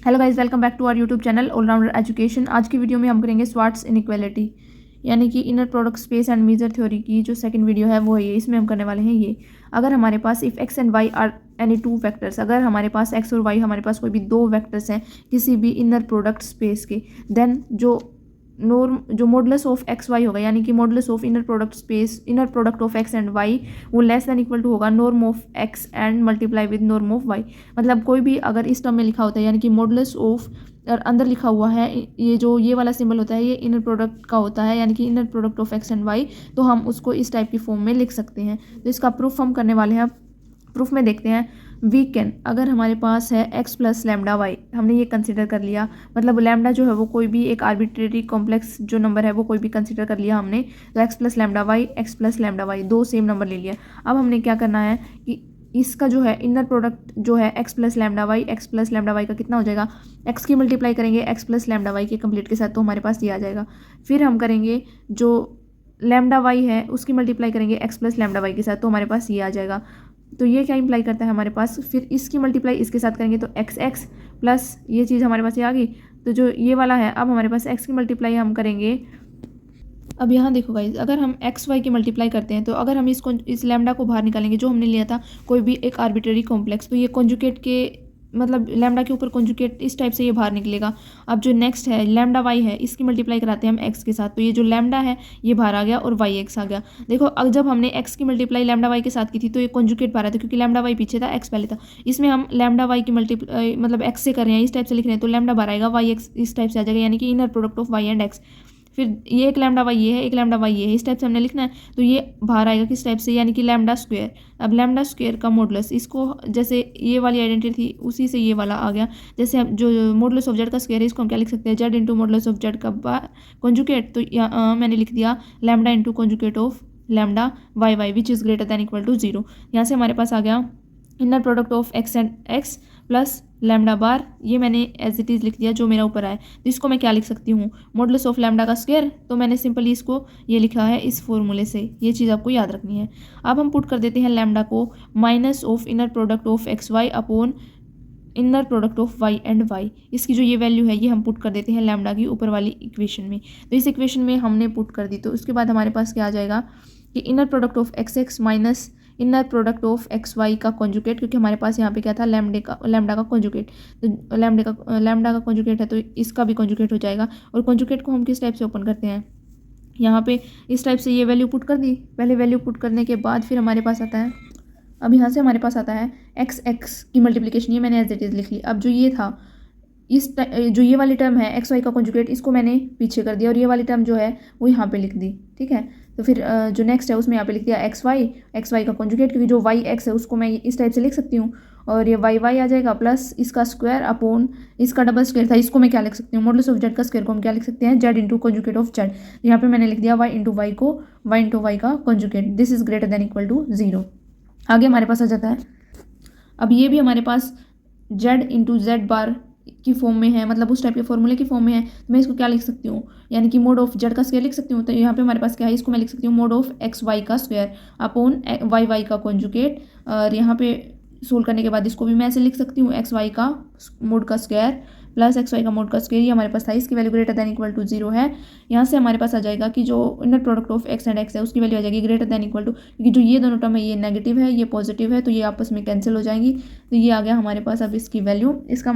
Hello guys, welcome back to our YouTube channel allrounder education. आज की video में हम करेंगे स्वार्ट्स इनइक्वालिटी यानी कि inner product space and measure theory की जो सेकंड वीडियो है वो है ये। इसमें हम करने वाले हैं ये, अगर हमारे पास if X and Y are any two vectors, अगर हमारे पास एक्स और वाई हमारे पास कोई भी दो वेक्टर्स हैं किसी भी इनर प्रोडक्ट स्पेस के, देन जो मॉडुलस ऑफ एक्स वाई होगा यानी कि modulus of inner product space inner product of x and y वो लेस देन इक्वल टू होगा norm of x and multiply with norm of y. मतलब कोई भी अगर इस टर्म में लिखा होता है यानी कि मॉडुलस ऑफ और अंदर लिखा हुआ है ये वाला सिंबल होता है ये इनर प्रोडक्ट का होता है यानी कि inner product of x and y, तो हम उसको इस टाइप की फॉर्म में लिख सकते हैं। तो इसका प्रूफ हम करने वाले हैं। प्रूफ में देखते हैं वी कैन, अगर हमारे पास है एक्स प्लस लैम्डा वाई, हमने ये कंसिडर कर लिया, मतलब लैम्डा जो है वो कोई भी एक आर्बिट्रेरी कॉम्प्लेक्स जो नंबर है वो कोई भी कंसिडर कर लिया हमने, तो एक्स प्लस लैम्डा वाई दो सेम नंबर ले लिया। अब हमने क्या करना है कि इसका जो है इनर प्रोडक्ट जो है एक्स प्लस लैम्डा वाई का कितना हो जाएगा, एक्स की मल्टीप्लाई करेंगे एक्स प्लस लैम्डा वाई के कंप्लीट के साथ, तो हमारे पास ये आ जाएगा। फिर हम करेंगे जो लैम्डा वाई है उसकी मल्टीप्लाई करेंगे एक्स प्लस लैम्डा वाई के साथ, तो हमारे पास ये आ जाएगा। तो ये क्या इंप्लाई करता है हमारे पास, फिर इसकी मल्टीप्लाई इसके साथ करेंगे तो एक्स एक्स प्लस ये चीज़ हमारे पास ये आ गई। तो जो ये वाला है अब हमारे पास एक्स की मल्टीप्लाई हम करेंगे। अब यहाँ देखो गाइज, अगर हम एक्स वाई की मल्टीप्लाई करते हैं तो अगर हम इस लैम्डा को बाहर निकालेंगे जो हमने लिया था कोई भी एक आर्बिट्रेरी कॉम्प्लेक्स, तो ये कॉन्जुगेट के मतलब लैम्डा के ऊपर कॉन्जुगेट इस टाइप से ये बाहर निकलेगा। अब जो नेक्स्ट है लैम्डा वाई है इसकी मल्टीप्लाई कराते हैं हम एक्स के साथ, तो ये जो लैम्डा है ये बाहर आ गया और वाई एक्स आ गया। देखो अब जब हमने एक्स की मल्टीप्लाई लैम्डा वाई के साथ की थी तो ये कॉन्जुगेट बाहर था क्योंकि लैम्डा वाई पीछे था एक्स पहले था। इसमें हम लैम्डा वाई की मल्टीप्लाई मतलब एक्स से कर रहे हैं, इस टाइप से लिख रहे हैं, तो लैम्डा बाहर आएगा वाई एक्स इस टाइप से आ जाएगा यानी कि inner product of y and x. फिर ये एक लैम्डा वाई ये है, एक लैम्डा वाई ये है, इस टाइप से हमने लिखना है, तो ये बाहर आएगा किस टाइप से यानी कि लैम्डा स्क्वायर। अब लैम्डा स्क्वायर का मॉडुलस, इसको जैसे ये वाली आइडेंटिटी थी उसी से ये वाला आ गया। जैसे हम जो मॉडुलस ऑफ जेड का स्क्वायर है इसको हम क्या लिख सकते हैं, Z into modulus of Z का कॉन्जुगेट, तो यहाँ मैंने लिख दिया lambda into conjugate of lambda Y Y which is greater than equal to 0। यहाँ से हमारे पास आ गया inner product of x and X plus lambda bar, ये मैंने एज इट इज़ लिख दिया जो मेरा ऊपर आया। तो इसको मैं क्या लिख सकती हूँ, मॉडुलस ऑफ लैम्डा का स्क्वायर, तो मैंने सिंपली इसको ये लिखा है इस फॉर्मूले से, ये चीज़ आपको याद रखनी है। अब हम पुट कर देते हैं लैम्डा को minus of inner product of x y upon inner product of y and y, इसकी जो ये वैल्यू है ये हम पुट कर देते हैं लैम्डा की ऊपर वाली इक्वेशन में। तो इस इक्वेशन में हमने पुट कर दी, तो उसके बाद हमारे पास क्या आ जाएगा कि inner product of x x minus inner product of x y का कॉन्जुगेट, क्योंकि हमारे पास यहाँ पे क्या था लैम्डा का कॉन्जुगेट, तो लैम्डा का कॉन्जुगेट है तो इसका भी कॉन्जुगेट हो जाएगा। और कॉन्जुगेट को हम किस टाइप से ओपन करते हैं, यहाँ पे इस टाइप से ये वैल्यू पुट कर दी। पहले वैल्यू पुट करने के बाद फिर हमारे पास आता है, अब यहाँ से हमारे पास आता है एक्स एक्स की मल्टीप्लिकेशन, ये मैंने एज इट इज़ लिख ली। अब जो ये था जो ये वाली टर्म है एक्स वाई का कॉन्जुगेट, इसको मैंने पीछे कर दिया और ये वाली टर्म जो है वो यहाँ पे लिख दी, ठीक है। तो फिर जो नेक्स्ट है उसमें यहाँ पे लिख दिया एक्स वाई का कॉन्जुगेट, क्योंकि जो वाई एक्स है उसको मैं इस टाइप से लिख सकती हूँ, और ये वाई वाई आ जाएगा प्लस इसका स्क्वायर अपॉन इसका डबल स्क्वायर था, इसको मैं क्या लिख सकती हूँ, मॉडुलस ऑफ जेड का स्क्वायर को हम क्या लिख सकते हैं, Z into conjugate of z. यहाँ पे मैंने लिख दिया वाई इंटू वाई का conjugate, this is greater than equal to 0। आगे हमारे पास आ जाता है, अब ये भी हमारे पास जेड इंटू जेड बार की फॉर्म में है, मतलब उस टाइप के फॉर्मूले की फॉर्म में है, तो मैं इसको क्या लिख सकती हूँ, यानी कि मोड ऑफ जेड का स्क्वायर लिख सकती हूँ। तो यहाँ पे हमारे पास क्या है, इसको मैं लिख सकती हूँ मोड ऑफ एक्स वाई का स्क्वायर अपॉन वाई वाई का कॉन्जुगेट, और यहाँ पे सोल्व करने के बाद इसको भी मैं ऐसे लिख सकती हूँ एक्स वाई का मोड का स्क्वायर प्लस एक्स वाई का मोड का स्क्वायर, ये हमारे पास था, इसकी value greater than equal to 0 है। यहाँ से हमारे पास आ जाएगा कि जो inner product of x and x है उसकी वैल्यू आ जाएगी ग्रेटर दैन इक्वल टू, क्योंकि जो ये दोनों टर्म है ये नेगेटिव है ये पॉजिटिव है, तो ये आपस में कैंसिल हो जाएंगी। तो ये आ गया हमारे पास अब इसकी वैल्यू। इसका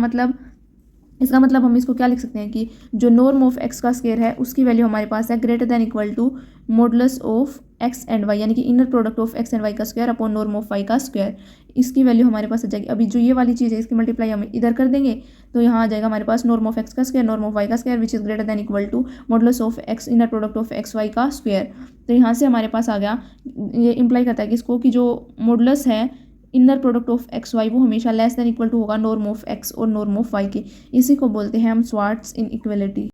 मतलब हम इसको क्या लिख सकते हैं कि जो नॉर्म ऑफ एक्स का स्क्वायर है उसकी वैल्यू हमारे पास है greater than equal to modulus of x and Y, यानी कि inner product of x and Y का square upon norm of Y का स्क्वायर, इसकी वैल्यू हमारे पास आ जाएगी। अभी जो ये वाली चीज़ है इसकी मल्टीप्लाई हम इधर कर देंगे, तो यहाँ आ जाएगा हमारे पास नॉर्म ऑफ एक्स का स्क्वायर नॉर्म ऑफ वाई का square which is greater than equal to modulus of x inner product of x y का स्क्वायर। तो यहाँ से हमारे पास आ गया, ये इंप्लाई करता है कि इसको कि जो मॉडुलस है inner product of x y वो हमेशा लेस देन इक्वल टू होगा नॉर्म ऑफ एक्स और नॉर्म ऑफ वाई के, इसी को बोलते हैं हम स्वार्ट्स इनइक्वालिटी।